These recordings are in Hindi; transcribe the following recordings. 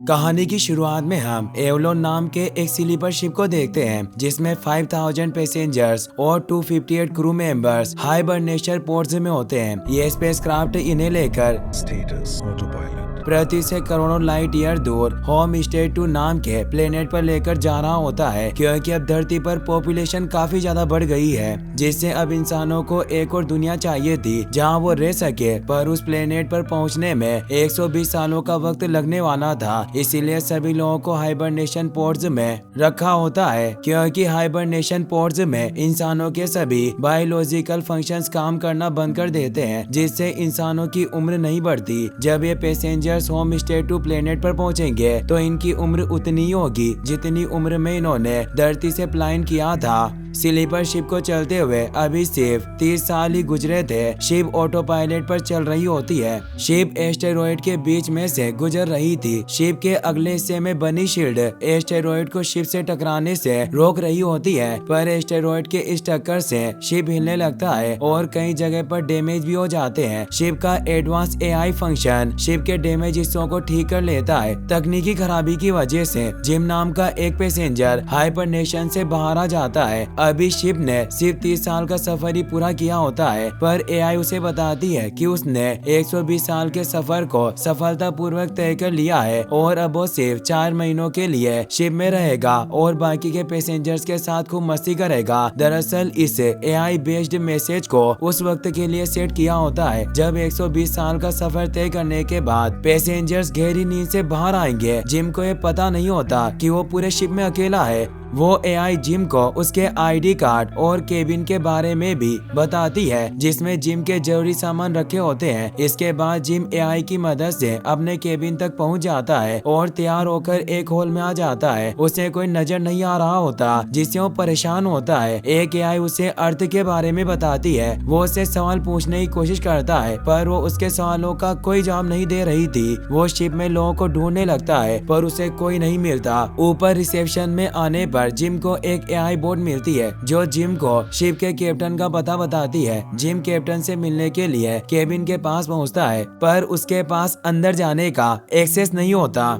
कहानी की शुरुआत में हम एवलोन नाम के एक स्लीपर शिप को देखते हैं जिसमें 5000 पैसेंजर्स और 258 क्रू मेंबर्स हाइबरनेशन पोर्ट्स में होते हैं। ये स्पेसक्राफ्ट इन्हें लेकर Status Autopilot. पृथ्वी से करोड़ों लाइट ईयर दूर होम स्टेट 2 नाम के प्लेनेट पर लेकर जा रहा होता है, क्योंकि अब धरती पर पॉपुलेशन काफी ज्यादा बढ़ गई है, जिससे अब इंसानों को एक और दुनिया चाहिए थी जहां वो रह सके। पर उस प्लेनेट पर पहुंचने में 120 सालों का वक्त लगने वाला था, इसीलिए सभी लोगों को हाइबरनेशन पोर्ट्स में रखा होता है, क्योंकि हाइबरनेशन पोर्ट्स में इंसानों के सभी बायोलॉजिकल फंक्शंस काम करना बंद कर देते हैं, जिससे इंसानों की उम्र नहीं बढ़ती। जब ये पैसेंजर्स होम स्टेट 2 प्लेनेट पर पहुंचेंगे तो इनकी उम्र उतनी ही होगी जितनी उम्र में इन्होंने धरती से प्लान किया था। स्लीपर शिप को चलते हुए अभी सिर्फ 30 साल ही गुजरे थे। शिप ऑटो पायलट पर चल रही होती है। शिप एस्टेरॉयड के बीच में से गुजर रही थी। शिप के अगले हिस्से में बनी शील्ड एस्टेरॉयड को शिप से टकराने से रोक रही होती है, पर एस्टेरॉयड के इस टक्कर से शिप हिलने लगता है और कई जगह पर डैमेज भी हो जाते हैं। शिप का एडवांस एआई फंक्शन शिप के डैमेज हिस्सों को ठीक कर लेता है। तकनीकी खराबी की वजह से जिम नाम का एक पैसेंजर हाइबरनेशन से बाहर आ जाता है। अभी शिप ने सिर्फ 30 साल का सफर ही पूरा किया होता है, पर एआई उसे बताती है कि उसने 120 साल के सफर को सफलतापूर्वक तय कर लिया है और अब वो सिर्फ 4 महीनों के लिए शिप में रहेगा और बाकी के पैसेंजर्स के साथ खूब मस्ती करेगा। दरअसल इस एआई बेस्ड मैसेज को उस वक्त के लिए सेट किया होता है जब 120 साल का सफर तय करने के बाद पैसेंजर्स गहरी नींद से बाहर आएंगे। जिम को ये पता नहीं होता कि वो पूरे शिप में अकेला है। वो एआई जिम को उसके आईडी कार्ड और केबिन के बारे में भी बताती है, जिसमें जिम के जरूरी सामान रखे होते हैं। इसके बाद जिम एआई की मदद से अपने केबिन तक पहुंच जाता है और तैयार होकर एक हॉल में आ जाता है। उसे कोई नजर नहीं आ रहा होता, जिससे वो परेशान होता है। एक एआई उसे अर्थ के बारे में बताती है। वो उससे सवाल पूछने की कोशिश करता है, पर वो उसके सवालों का कोई जवाब नहीं दे रही थी। वो शिप में लोगों को ढूंढने लगता है, पर उसे कोई नहीं मिलता। ऊपर रिसेप्शन में आने पर जिम को एक एआई बोर्ड मिलती है जो जिम को शिप के कैप्टन का पता बताती है। जिम कैप्टन से मिलने के लिए केबिन के पास पहुंचता है, पर उसके पास अंदर जाने का एक्सेस नहीं होता।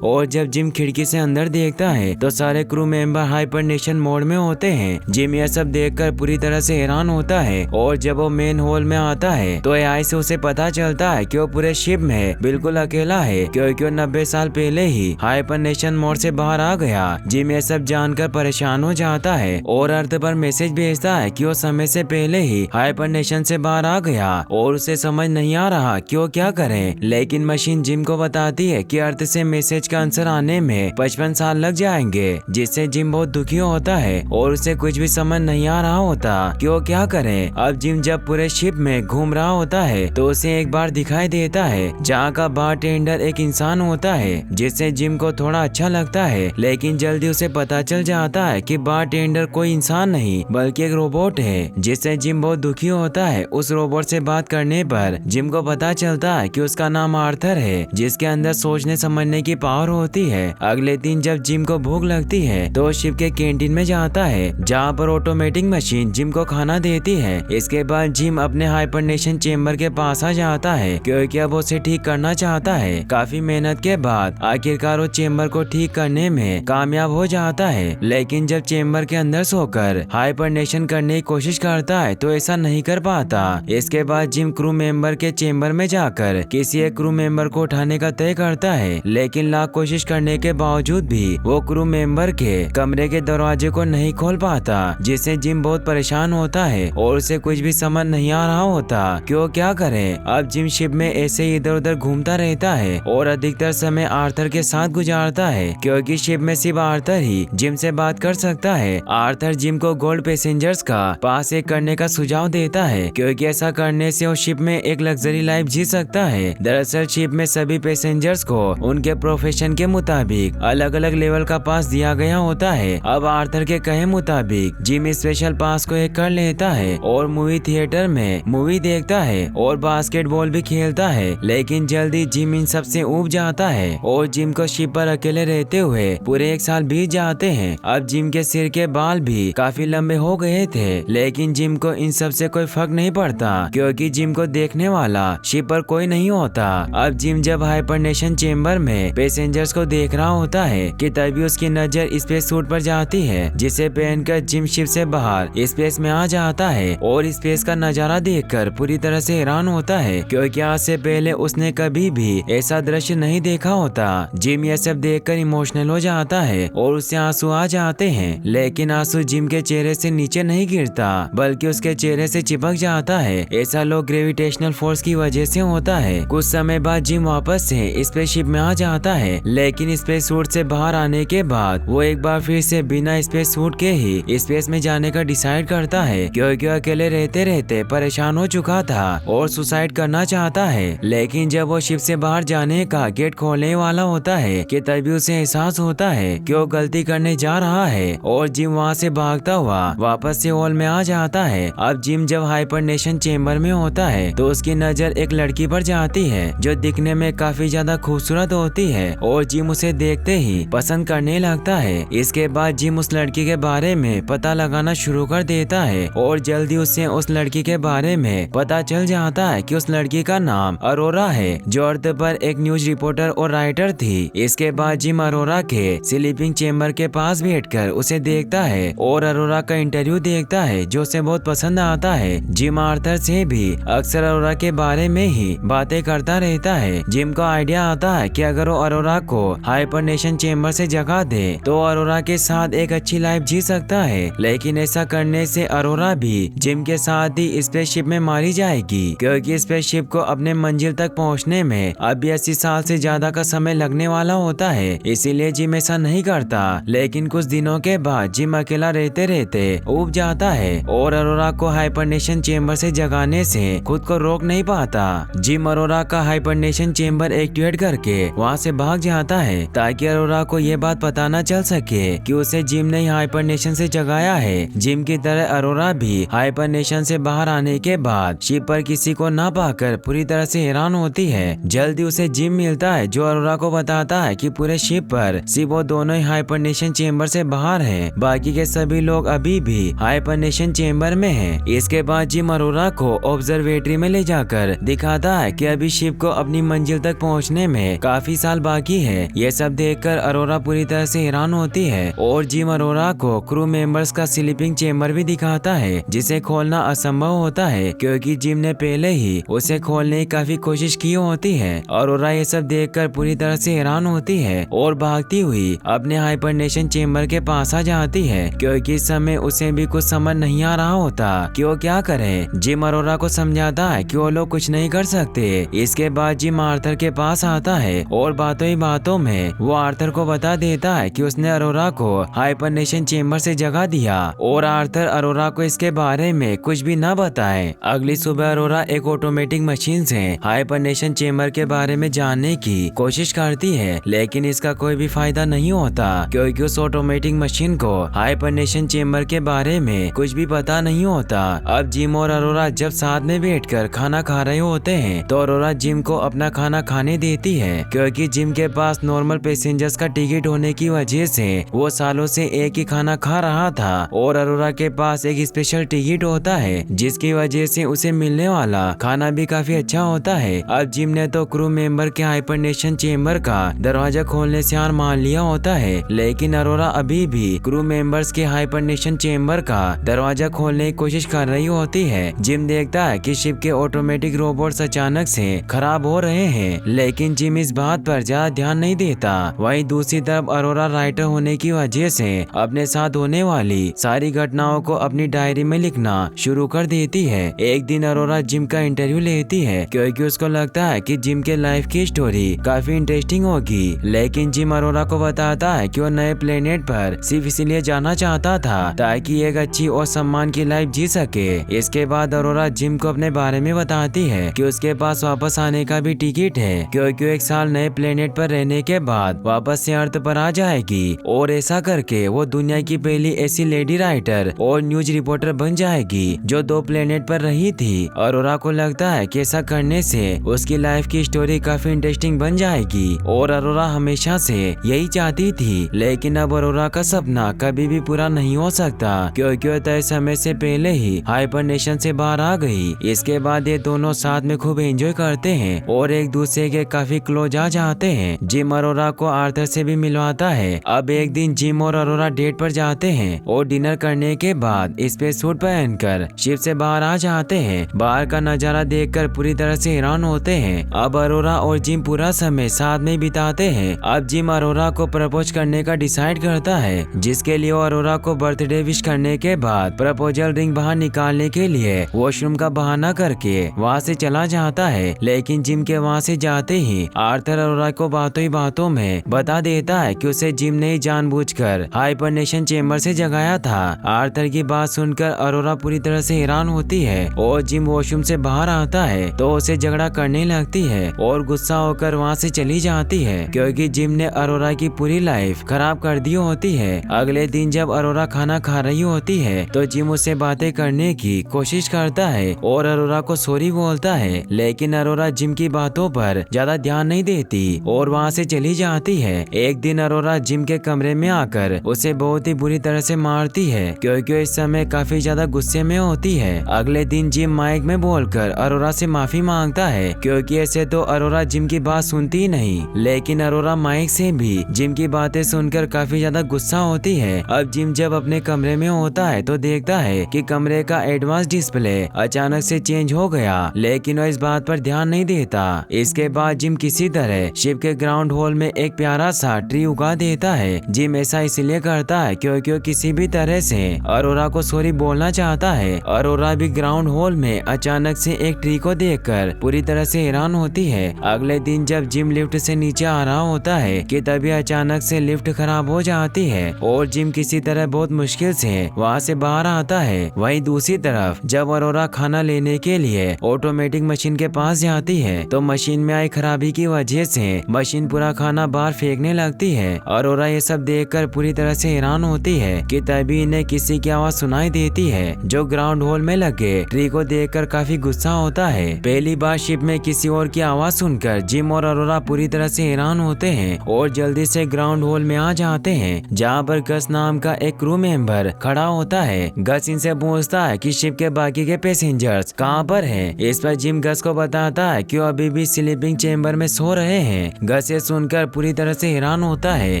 और जब जिम खिड़की से अंदर देखता है तो सारे क्रू मेंबर हाइबरनेशन मोड में होते हैं। जिम यह सब देखकर पूरी तरह से हैरान होता है और जब वो मेन हॉल में आता है तो एआई से उसे पता चलता है कि वो पूरे शिप में बिल्कुल अकेला है, क्योंकि वो 90 साल पहले ही हाइबरनेशन मोड से बाहर आ गया। जिम यह सब जानकर परेशान हो जाता है और अर्थ पर मैसेज भेजता है कि वो समय से पहले ही हाइबरनेशन से बाहर आ गया और उसे समझ नहीं आ रहा कि वो क्या करे। लेकिन मशीन जिम को बताती है कि अर्थ से मैसेज का आंसर आने में 55 साल लग जाएंगे, जिससे जिम बहुत दुखी होता है और उसे कुछ भी समझ नहीं आ रहा होता कि वो क्या करे। अब जिम जब पूरे शिप में घूम रहा होता है तो उसे एक बार दिखाई देता है जहाँ का बारटेंडर एक इंसान होता है, जिससे जिम को थोड़ा अच्छा लगता है। लेकिन जल्दी उसे पता चल जाता है कि बारटेंडर कोई इंसान नहीं बल्कि एक रोबोट है, जिससे जिम बहुत दुखी होता है। उस रोबोट से बात करने पर जिम को पता चलता है कि उसका नाम आर्थर है, जिसके अंदर सोचने समझने की पावर होती है। अगले दिन जब जिम को भूख लगती है तो शिप के कैंटीन में जाता है, जहाँ पर ऑटोमेटिक मशीन जिम को खाना देती है। इसके बाद जिम अपने हाइबरनेशन चेम्बर के पास आ जाता है, क्योंकि अब उसे ठीक करना चाहता है। काफी मेहनत के बाद आखिरकार वो चेम्बर को ठीक करने में कामयाब हो जाता है। लेकिन जब चेम्बर के अंदर सोकर हाइबरनेशन करने की कोशिश करता है तो ऐसा नहीं कर पाता। इसके बाद जिम क्रू मेंबर के चेम्बर में जाकर किसी एक क्रू मेंबर को उठाने का तय करता है, लेकिन लाख कोशिश करने के बावजूद भी वो क्रू मेंबर के कमरे के दरवाजे को नहीं खोल पाता, जिससे जिम बहुत परेशान होता है और उसे कुछ भी समझ नहीं आ रहा होता कि वो क्या करे। अब जिम शिप में ऐसे ही इधर उधर घूमता रहता है और अधिकतर समय आर्थर के साथ गुजारता है, क्योंकि शिप में सिर्फ आर्थर ही जिम से बात कर सकता है। आर्थर जिम को गोल्ड पैसेंजर्स का पास एक करने का सुझाव देता है, क्योंकि ऐसा करने से वो शिप में एक लग्जरी लाइफ जी सकता है। दरअसल शिप में सभी पैसेंजर्स को उनके प्रोफेशन के मुताबिक अलग अलग लेवल का पास दिया गया होता है। अब आर्थर के कहे मुताबिक जिम स्पेशल पास को एक कर लेता है और मूवी थिएटर में मूवी देखता है और बास्केटबॉल भी खेलता है। लेकिन जल्दी जिम इन सब से ऊब जाता है और जिम को शिप पर अकेले रहते हुए पूरे 1 साल बीत जाते हैं। अब जिम के सिर के बाल भी काफी लंबे हो गए थे, लेकिन जिम को इन सब से कोई फर्क नहीं पड़ता, क्योंकि जिम को देखने वाला शिप पर कोई नहीं होता। अब जिम जब हाइबरनेशन चेम्बर में पैसेंजर पैसेंजर्स को देख रहा होता है कि तभी उसकी नजर स्पेस सूट पर जाती है, जिसे पहनकर जिम शिप से बाहर स्पेस में आ जाता है और स्पेस का नजारा देखकर पूरी तरह से हैरान होता है, क्योंकि आज से पहले उसने कभी भी ऐसा दृश्य नहीं देखा होता। जिम ये सब देखकर इमोशनल हो जाता है और उससे आंसू आ जाते हैं, लेकिन आंसू जिम के चेहरे से नीचे नहीं गिरता बल्कि उसके चेहरे से चिपक जाता है। ऐसा लोग ग्रेविटेशनल फोर्स की वजह से होता है। कुछ समय बाद जिम वापस से स्पेसशिप में आ जाता है, लेकिन स्पेस सूट से बाहर आने के बाद वो एक बार फिर से बिना स्पेस सूट के ही स्पेस में जाने का डिसाइड करता है, क्योंकि अकेले रहते रहते परेशान हो चुका था और सुसाइड करना चाहता है। लेकिन जब वो शिप से बाहर जाने का गेट खोलने वाला होता है कि तभी उसे एहसास होता है कि वो गलती करने जा रहा है और जिम वहाँ से भागता हुआ वापस से हॉल में आ जाता है। अब जिम जब हाइबरनेशन चेम्बर में होता है तो उसकी नजर एक लड़की पर जाती है जो दिखने में काफी ज्यादा खूबसूरत होती है और जिम उसे देखते ही पसंद करने लगता है। इसके बाद जिम उस लड़की के बारे में पता लगाना शुरू कर देता है और जल्दी उसे उस लड़की के बारे में पता चल जाता है कि उस लड़की का नाम अरोरा है, जो अर्थ पर एक न्यूज रिपोर्टर और राइटर थी। इसके बाद जिम अरोरा के स्लीपिंग चेम्बर के पास बैठकर उसे देखता है और अरोरा का इंटरव्यू देखता है जो उसे बहुत पसंद आता है। जिम आर्थर से भी अक्सर अरोरा के बारे में ही बातें करता रहता है। जिम को आइडिया आता है कि अगर वो अरोरा को हाइबरनेशन चेम्बर से जगा दे तो अरोरा के साथ एक अच्छी लाइफ जी सकता है, लेकिन ऐसा करने से अरोरा भी जिम के साथ ही स्पेसशिप में मारी जाएगी, क्योंकि स्पेसशिप को अपने मंजिल तक पहुंचने में अभी 80 साल से ज्यादा का समय लगने वाला होता है। इसीलिए जिम ऐसा नहीं करता, लेकिन कुछ दिनों के बाद जिम अकेला रहते रहते ऊब जाता है और अरोरा को हाइबरनेशन चेम्बर से जगाने से खुद को रोक नहीं पाता। जिम अरोरा का हाइबरनेशन चेम्बर एक्टिवेट करके वहाँ से भाग जाता है ताकि अरोरा को ये बात पता न चल सके कि उसे जिम ने हाइबरनेशन से जगाया है। जिम की तरह अरोरा भी हाइबरनेशन से बाहर आने के बाद शिप पर किसी को न पाकर पूरी तरह से हैरान होती है। जल्दी उसे जिम मिलता है जो अरोरा को बताता है कि पूरे शिप पर सिर्फ वो दोनों ही हाइबरनेशन चेम्बर से बाहर हैं, बाकी के सभी लोग अभी भी हाइबरनेशन चेम्बर में हैं। इसके बाद जिम अरोरा को ऑब्जर्वेटरी में ले जाकर दिखाता है कि अभी शिप को अपनी मंजिल तक पहुंचने में काफी साल बाकी है। ये सब देखकर अरोरा पूरी तरह से हैरान होती है और जिम अरोरा को क्रू मेंबर्स का स्लीपिंग चेम्बर भी दिखाता है, जिसे खोलना असंभव होता है क्योंकि जिम ने पहले ही उसे खोलने की काफी कोशिश की होती है। अरोरा ये सब देखकर पूरी तरह से हैरान होती है और भागती हुई अपने हाइबरनेशन चेम्बर के पास आ जाती है, क्योंकि इस समय उसे भी कुछ समझ नहीं आ रहा होता कि वो क्या करे। जिम अरोरा को समझाता है कि वो लोग कुछ नहीं कर सकते। इसके बाद जिम आर्थर के पास आता है और बातों ही बातों में वो आर्थर को बता देता है कि उसने अरोरा को हाइबरनेशन चेम्बर से जगा दिया और आर्थर अरोरा को इसके बारे में कुछ भी न बताए। अगली सुबह अरोरा एक ऑटोमेटिक मशीन से हाइबरनेशन चेम्बर के बारे में जानने की कोशिश करती है, लेकिन इसका कोई भी फायदा नहीं होता क्योंकि उस ऑटोमेटिक मशीन को हाइबरनेशन चेम्बर के बारे में कुछ भी पता नहीं होता। अब जिम और अरोरा जब साथ में बैठकर खाना खा रहे होते हैं तो अरोरा जिम को अपना खाना खाने देती है, क्योंकि जिम के पास नॉर्मल पैसेंजर्स का टिकट होने की वजह से वो सालों से एक ही खाना खा रहा था और अरोरा के पास एक स्पेशल टिकट होता है जिसकी वजह से उसे मिलने वाला खाना भी काफी अच्छा होता है। अब जिम ने तो क्रू मेंबर के हाइबरनेशन चेम्बर का दरवाजा खोलने से हार मान लिया होता है, लेकिन अरोरा अभी भी क्रू मेंबर्स के हाइबरनेशन चेम्बर का दरवाजा खोलने की कोशिश कर रही होती है। जिम देखता है कि शिप के ऑटोमेटिक रोबोट्स अचानक से खराब हो रहे हैं, लेकिन जिम इस बात पर ज्यादा ध्यान नहीं देता। वहीं दूसरी तरफ अरोरा राइटर होने की वजह से अपने साथ होने वाली सारी घटनाओं को अपनी डायरी में लिखना शुरू कर देती है। एक दिन अरोरा जिम का इंटरव्यू लेती है क्योंकि उसको लगता है कि जिम के लाइफ की स्टोरी काफी इंटरेस्टिंग होगी, लेकिन जिम अरोरा को बताता है कि वो नए प्लेनेट पर सिर्फ इसलिए जाना चाहता था ताकि एक अच्छी और सम्मान की लाइफ जी सके। इसके बाद अरोरा जिम को अपने बारे में बताती है कि उसके पास वापस आने का भी टिकट है, क्योंकि वो एक साल नए प्लेनेट पर रहने के बाद वापस से अर्थ पर आ जाएगी और ऐसा करके वो दुनिया की पहली ऐसी लेडी राइटर और न्यूज रिपोर्टर बन जाएगी जो 2 प्लेनेट पर रही थी। अरोरा को लगता है कि ऐसा करने से उसकी लाइफ की स्टोरी काफी इंटरेस्टिंग बन जाएगी और अरोरा हमेशा से यही चाहती थी, लेकिन अब अरोरा का सपना कभी भी पूरा नहीं हो सकता क्योंकि वो तय समय से पहले ही हाइबरनेशन से बाहर आ गई। इसके बाद ये दोनों साथ में खूब एंजॉय करते हैं और एक दूसरे के काफी क्लोज आ जाते हैं। जिम अरोरा को आर्थर से भी मिलवाता है। अब एक दिन जिम और अरोरा डेट पर जाते हैं और डिनर करने के बाद स्पेस सूट पहनकर शिप से बाहर आ जाते हैं। बाहर का नजारा देखकर पूरी तरह से हैरान होते हैं। अब अरोरा और जिम पूरा समय साथ में बिताते हैं। अब जिम अरोरा को प्रपोज करने का डिसाइड करता है, जिसके लिए वो अरोरा को बर्थडे विश करने के बाद प्रपोजल रिंग बाहर निकालने के लिए वॉशरूम का बहाना करके वहाँ से चला जाता है। लेकिन जिम के वहाँ से जाते ही आर्थर अरोरा को बातों ही बातों में बता देता है कि उसे जिम ने जानबूझकर हाइबरनेशन चेम्बर से जगाया था। आर्थर की बात सुनकर अरोरा पूरी तरह से हैरान होती है और जिम वॉशरूम से बाहर आता है तो उसे झगड़ा करने लगती है और गुस्सा होकर वहाँ से चली जाती है, क्योंकि जिम ने अरोरा की पूरी लाइफ खराब कर दी होती है। अगले दिन जब अरोरा खाना खा रही होती है तो जिम उससे बातें करने की कोशिश करता है और अरोरा को सॉरी बोलता है, लेकिन अरोरा जिम की बातों पर ज्यादा ध्यान नहीं देती और वहाँ से चली जाती है। एक दिन अरोरा जिम के कमरे में आकर उसे बहुत ही बुरी तरह से मारती है, क्योंकि इस समय काफी ज्यादा गुस्से में होती है। अगले दिन जिम माइक में बोलकर अरोरा से माफी मांगता है, क्योंकि ऐसे तो अरोरा जिम की बात सुनती ही नहीं, लेकिन अरोरा माइक से भी जिम की बातें सुनकर काफी ज्यादा गुस्सा होती है। अब जिम जब अपने कमरे में होता है तो देखता है कि कमरे का एडवांस डिस्प्ले अचानक से चेंज हो गया, लेकिन वह इस बात पर ध्यान नहीं देता। इसके बाद जिम किसी तरह शिप के ग्राउंड हॉल में एक प्यारा सा ट्री उगा देता है। जिम ऐसा इसलिए करता है क्योंकि वो किसी भी तरह से अरोरा को सॉरी बोलना चाहता है। अरोरा भी ग्राउंड हॉल में अचानक से एक ट्री को देखकर पूरी तरह से हैरान होती है। अगले दिन जब जिम लिफ्ट से नीचे आ रहा होता है कि तभी अचानक से लिफ्ट खराब हो जाती है और जिम किसी तरह बहुत मुश्किल से वहाँ से बाहर आता है। वहीं दूसरी तरफ जब अरोरा खाना लेने के लिए ऑटोमेटिक मशीन के पास जाती है तो मशीन में आई खराबी की वजह से मशीन पूरा खाना बाहर फेंकने लगती है। अरोरा ये सब देखकर पूरी तरह से हैरान होती है कि तभी इन्हें किसी की आवाज सुनाई देती है, जो ग्राउंड हॉल में लगे ट्री को देखकर काफी गुस्सा होता है। पहली बार शिप में किसी और की आवाज सुनकर जिम और अरोरा पूरी तरह से हैरान होते हैं और जल्दी से ग्राउंड हॉल में आ जाते हैं, जहाँ पर गस नाम का एक क्रू मेंबर खड़ा होता है। गस इनसे पूछता है कि शिप के बाकी के पैसेंजर्स कहाँ पर हैं। इस पर जिम गस को बताता है कि वो अभी भी स्लीपिंग चेम्बर में सो रहे हैं। गस ये सुनकर पूरी तरह से हैरान होता है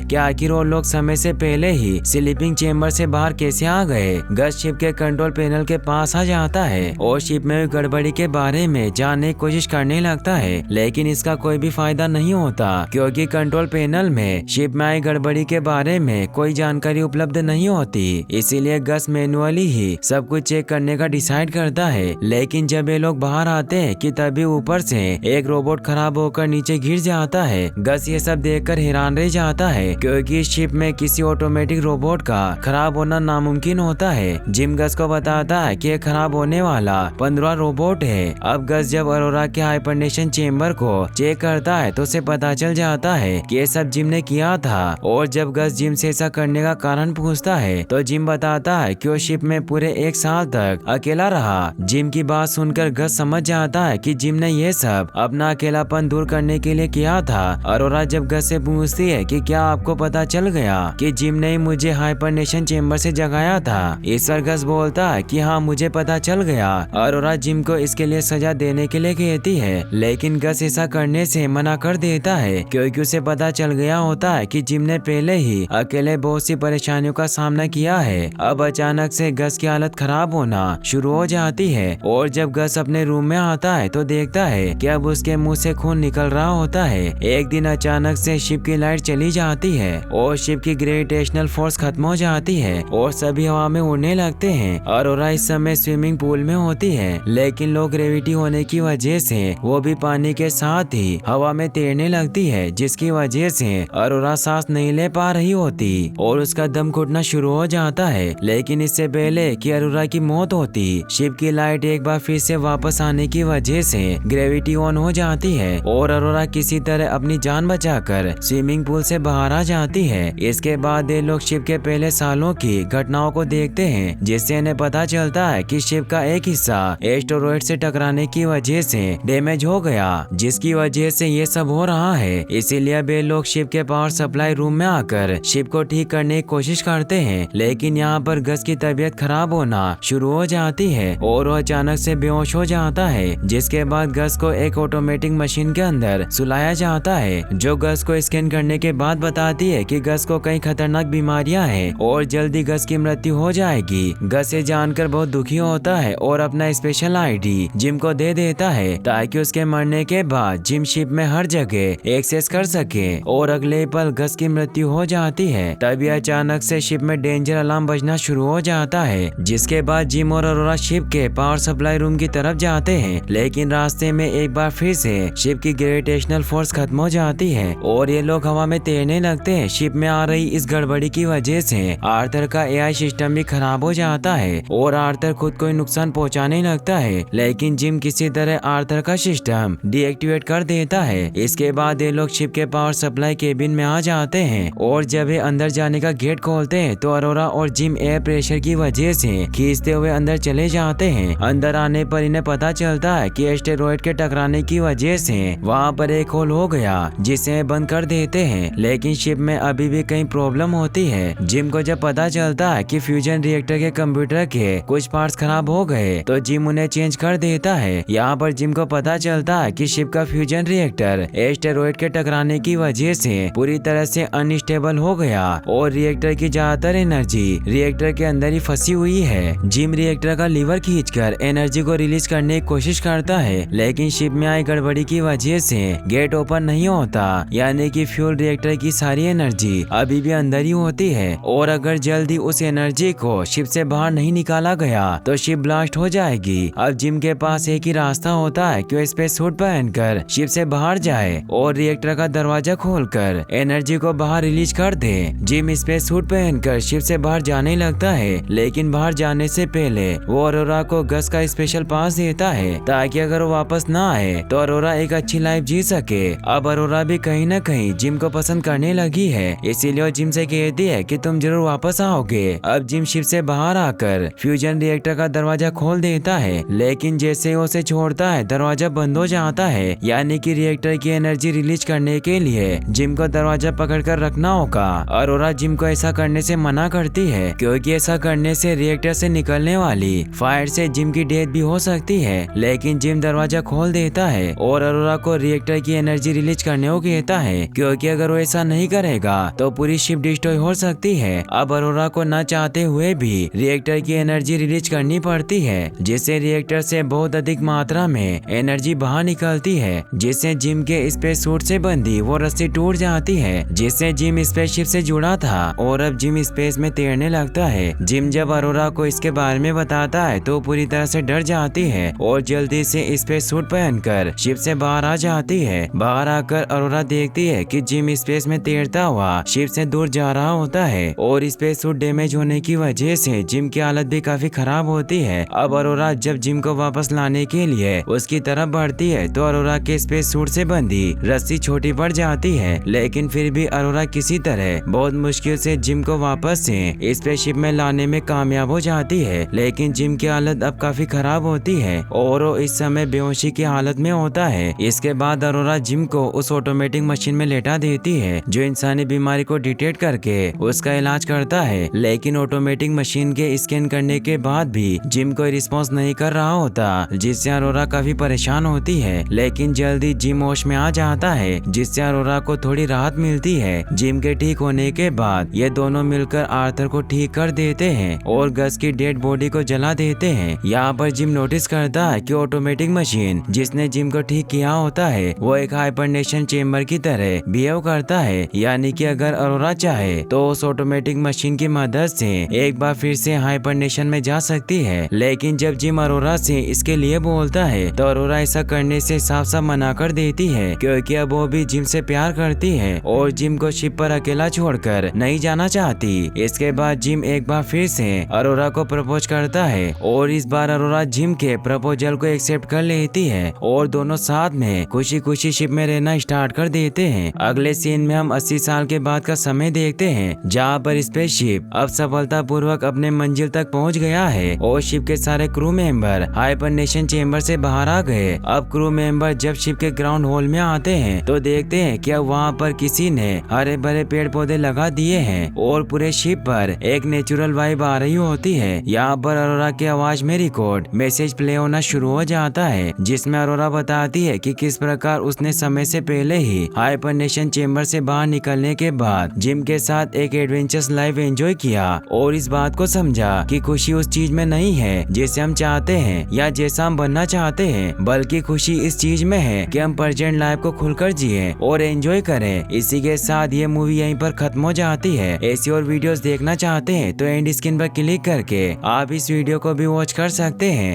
कि आखिर वो लोग समय से पहले ही स्लीपिंग चेम्बर से बाहर कैसे आ गए। गस शिप के कंट्रोल पैनल के पास आ जाता है और शिप में गड़बड़ी के बारे में जानने की कोशिश करने लगता है, लेकिन इसका कोई भी फायदा नहीं होता, क्योंकि कंट्रोल पैनल में शिप में आई गड़बड़ी के बारे में कोई जानकारी उपलब्ध नहीं होती। इसीलिए गस मैनुअली ही सब कुछ चेक करने का डिसाइड करता है। लेकिन जब ये लोग बाहर आते हैं कि तभी ऊपर से एक रोबोट खराब होकर नीचे गिर जाता है। गस ये सब देखकर हैरान रह जाता है, क्योंकि शिप में किसी ऑटोमेटिक रोबोट का खराब होना नामुमकिन होता है। जिम गस को बताता है कि खराब होने वाला 15 रोबोट है। अब गस जब अरोरा के हाइबरनेशन चेम्बर को चेक करता है तो उसे पता चल जाता है कि ये सब जिम ने किया था। और जब गस जिम से ऐसा करने का कारण पूछता है तो जिम बताता है कि वो शिप में पूरे 1 साल तक अकेला रहा। जिम की बात सुनकर गस समझ जाता है कि जिम ने ये सब अपना अकेलापन दूर करने के लिए किया था। अरोरा जब गस से पूछती है कि क्या आपको पता चल गया कि जिम ने मुझे हाइबरनेशन चेम्बर से जगाया था। इस पर गस बोलता है कि हाँ, मुझे पता चल गया। अरोरा जिम को इसके लिए सजा देने के लिए कहती है, लेकिन गस ऐसा करने से मना कर देता है, क्योंकि उसे पता चल गया होता है कि जिम ने पहले ही अकेले बहुत सी परेशानियों का सामना किया है। अब अचानक से गस की हालत खराब होना शुरू हो जाती है और जब गस अपने रूम में आता है तो देखता है कि अब उसके मुंह से खून निकल रहा होता है। एक दिन अचानक से शिप की लाइट चली जाती है और शिप की ग्रेविटेशनल फोर्स खत्म हो जाती है और सभी हवा में उड़ने लगते हैं। अरोरा इस समय स्विमिंग पूल में होती है, लेकिन लो ग्रेविटी होने की वजह से वो भी पानी के साथ ही हवा में तैरने लगती है, जिसकी वजह से अरोरा सांस नहीं ले पा रही होती और उसका दम घुटना शुरू हो जाता है। लेकिन इससे पहले कि अरोरा की मौत होती, शिप की लाइट एक बार फिर से वापस आने की वजह से ग्रेविटी ऑन हो जाती है और अरोरा किसी तरह अपनी जान बचाकर स्विमिंग पूल से बाहर आ जाती है। इसके बाद ये लोग शिप के पहले सालों की घटनाओं को देखते हैं, जिससे इन्हें पता चलता है कि शिप का एक हिस्सा एस्टेरॉयड से टकराने की वजह से डैमेज हो गया, जिसकी वजह से ये सब हो रहा है। इसीलिए वे लोग शिप के पावर सप्लाई रूम में आकर शिप को ठीक करने की कोशिश करते हैं, लेकिन यहाँ पर गस की तबीयत खराब होना शुरू हो जाती है और वो अचानक से बेहोश हो जाता है, जिसके बाद गस को एक ऑटोमेटिक मशीन के अंदर सुलाया जाता है। है जो गस को स्कैन करने के बाद बताती है कि गस को कई खतरनाक बीमारियां हैं और जल्दी गस की मृत्यु हो जाएगी। गस ये जानकर बहुत दुखी होता है और अपना स्पेशल आईडी जिम को दे देता है ताकि उसके मरने के बाद जिम शिप में हर जगह एक्सेस कर सके और अगले पल गस की मृत्यु हो जाती है। तभी अचानक से शिप में डेंजर अलार्म बजना शुरू हो जाता है, जिसके बाद जिम और अरोरा शिप के पावर सप्लाई रूम की तरफ जाते हैं, लेकिन रास्ते में एक बार फिर से शिप की ग्रेविटेशनल फोर्स खत्म हो जाती है और ये लोग हवा में तैरने लगते हैं। शिप में आ रही इस गड़बड़ी की वजह से आर्थर का एआई सिस्टम भी खराब हो जाता है और आर्थर खुद को नुकसान पहुंचाने लगता है, लेकिन जिम किसी तरह आर्थर का सिस्टम डीएक्टिवेट कर देता है। इसके बाद ये लोग शिप के पावर सप्लाई केबिन में आ जाते हैं और जब ये अंदर जाने का गेट खोलते हैं तो अरोरा और जिम एयर प्रेशर की वजह से खींचते हुए अंदर चले जाते हैं। अंदर आने पर इन्हें पता चलता है कि एस्टेरॉयड के टकराने की वजह से वहाँ पर एक होल हो गया जिसे बंद कर देते हैं, लेकिन शिप में अभी भी कई प्रॉब्लम होती है। जिम को जब पता चलता है कि फ्यूजन रिएक्टर के कंप्यूटर के कुछ पार्ट्स खराब हो गए तो जिम उन्हें चेंज कर देता है। यहाँ पर जिम को पता चलता है कि शिप का फ्यूजन रिएक्टर एस्टेरॉयड के टकराने की वजह से पूरी तरह से अनस्टेबल हो गया और रिएक्टर की ज्यादातर एनर्जी रिएक्टर के अंदर ही फंसी हुई है। जिम रिएक्टर का लीवर खींचकर एनर्जी को रिलीज करने की कोशिश करता है, लेकिन शिप में आई गड़बड़ी की वजह से गेट ओपन नहीं होता, यानी कि फ्यूल रिएक्टर की सारी एनर्जी अभी भी अंदर ही होती है और अगर जल्दी उस एनर्जी को शिप से बाहर नहीं निकाला गया तो शिप ब्लास्ट हो जाएगी। अब जिम के पास एक ही रास्ता होता है कि वो स्पेस सूट पहनकर शिप से बाहर जाए और रिएक्टर का दरवाजा खोलकर एनर्जी को बाहर रिलीज कर दे। जिम स्पेस सूट पहनकर शिप से बाहर जाने लगता है, लेकिन बाहर जाने से पहले वो अरोरा को गस का स्पेशल पास देता है ताकि अगर वो वापस ना आए तो अरोरा एक अच्छी लाइफ जी सके। अब अरोरा भी कहीं न कहीं जिम को पसंद करने लगी है, इसीलिए वो जिम से कहती है कि तुम जरूर वापस आओगे। अब जिम शिप से बाहर आकर फ्यूजन रिएक्टर का दरवाजा खोल देता है, लेकिन जैसे ही उसे छोड़ता है दरवाजा बंद हो जाता है, यानी कि रिएक्टर की एनर्जी रिलीज करने के लिए जिम को दरवाजा पकड़कर रखना होगा। अरोरा जिम को ऐसा करने से मना करती है क्योंकि ऐसा करने से रिएक्टर से निकलने वाली फायर से जिम की डेथ भी हो सकती है, लेकिन जिम दरवाजा खोल देता है और अरोरा को रिएक्टर की एनर्जी रिलीज करने को कहता है क्योंकि अगर वो ऐसा नहीं करेगा तो पूरी शिप डिस्ट्रॉय हो सकती है। अब अरोरा को न चाहते हुए भी रिएक्टर की एनर्जी रिलीज करनी पड़ती है, जिससे रिएक्टर से बहुत अधिक मात्रा में एनर्जी बाहर निकलती है, जिससे जिम के स्पेस सूट से बंधी वो रस्सी टूट जाती है जिससे जिम स्पेसशिप से जुड़ा था और अब जिम स्पेस में तैरने लगता है। जिम जब अरोरा को इसके बारे में बताता है तो पूरी तरह से डर जाती है और जल्दी से स्पेस सूट पहनकर शिप से बाहर आ जाती है। बाहर आकर अरोरा देखती है कि जिम स्पेस में तैरता हुआ शिप से दूर जा रहा होता है और स्पेस सूट डैमेज होने की वजह से जिम की हालत भी काफी खराब होती है। अब अरोरा जब जिम को वापस लाने के लिए उसकी तरफ बढ़ती है तो अरोरा के स्पेस सूट से बंधी रस्सी छोटी पड़ जाती है, लेकिन फिर भी अरोरा किसी तरह बहुत मुश्किल से जिम को वापस से स्पेसशिप में लाने में कामयाब हो जाती है, लेकिन जिम की हालत अब काफी खराब होती है और वो इस समय बेहोशी की हालत में होता है। इसके बाद अरोरा जिम को उस ऑटोमेटिक मशीन में लेटा देती है जो इंसानी बीमारी को डिटेक्ट करके उसका इलाज करता है, लेकिन ऑटोमेटिक मशीन के स्कैन करने के बाद भी जिम कोई रिस्पॉन्स नहीं कर रहा होता, जिससे अरोरा काफी परेशान होती है। लेकिन जल्दी जिम होश में आ जाता है जिससे अरोरा को थोड़ी राहत मिलती है। जिम के ठीक होने के बाद ये दोनों मिलकर आर्थर को ठीक कर देते हैं और गस की डेड बॉडी को जला देते हैं। यहाँ पर जिम नोटिस करता है कि ऑटोमेटिक मशीन जिसने जिम को ठीक किया होता है वो एक हाइबरनेशन चेम्बर की तरह बिहेव करता है, यानी कि अगर अरोरा चाहे तो उस ऑटोमेटिक मशीन की मदद से एक बार फिर से हाइबरनेशन में जा सकती है। लेकिन जब जिम अरोरा से इसके लिए बोलता है तो अरोरा ऐसा करने से साफ साफ मना कर देती है क्योंकि अब वो भी जिम से प्यार करती है और जिम को शिप पर अकेला छोड़कर नहीं जाना चाहती। इसके बाद जिम एक बार फिर से अरोरा को प्रपोज करता है और इस बार अरोरा जिम के प्रपोजल को एक्सेप्ट कर लेती है और दोनों साथ में खुशी खुशी शिप में रहना स्टार्ट कर देते हैं। अगले सीन में हम 80 साल के बाद का समय देखते हैं जहाँ पर स्पेसशिप अब सफलतापूर्वक अपने मंजिल तक पहुँच गया है और शिप के सारे क्रू मेंबर हाइबरनेशन चेम्बर से बाहर आ गए। अब क्रू मेंबर जब शिप के ग्राउंड हॉल में आते हैं तो देखते हैं कि अब वहाँ पर किसी ने हरे भरे पेड़ पौधे लगा दिए हैं और पूरे शिप पर एक नेचुरल वाइब आ रही होती है। यहाँ पर अरोरा की आवाज में रिकॉर्ड मैसेज प्ले होना शुरू हो जाता है जिसमें अरोरा बताती है कि किस प्रकार उसने समय से पहले ही हाइबरनेशन चेम्बर से बाहर निकलने के बाद जिम के साथ एक एडवेंचरस लाइफ एंजॉय किया और इस बात को समझा कि खुशी उस चीज में नहीं है जिसे हम चाहते हैं या जैसा हम बनना चाहते हैं, बल्कि खुशी इस चीज में है कि हम प्रेजेंट लाइफ को खुलकर जिए और एंजॉय करें। इसी के साथ ये मूवी यहीं पर खत्म हो जाती है। ऐसी और वीडियोस देखना चाहते हैं तो एंड स्क्रीन पर क्लिक करके आप इस वीडियो को भी वॉच कर सकते हैं।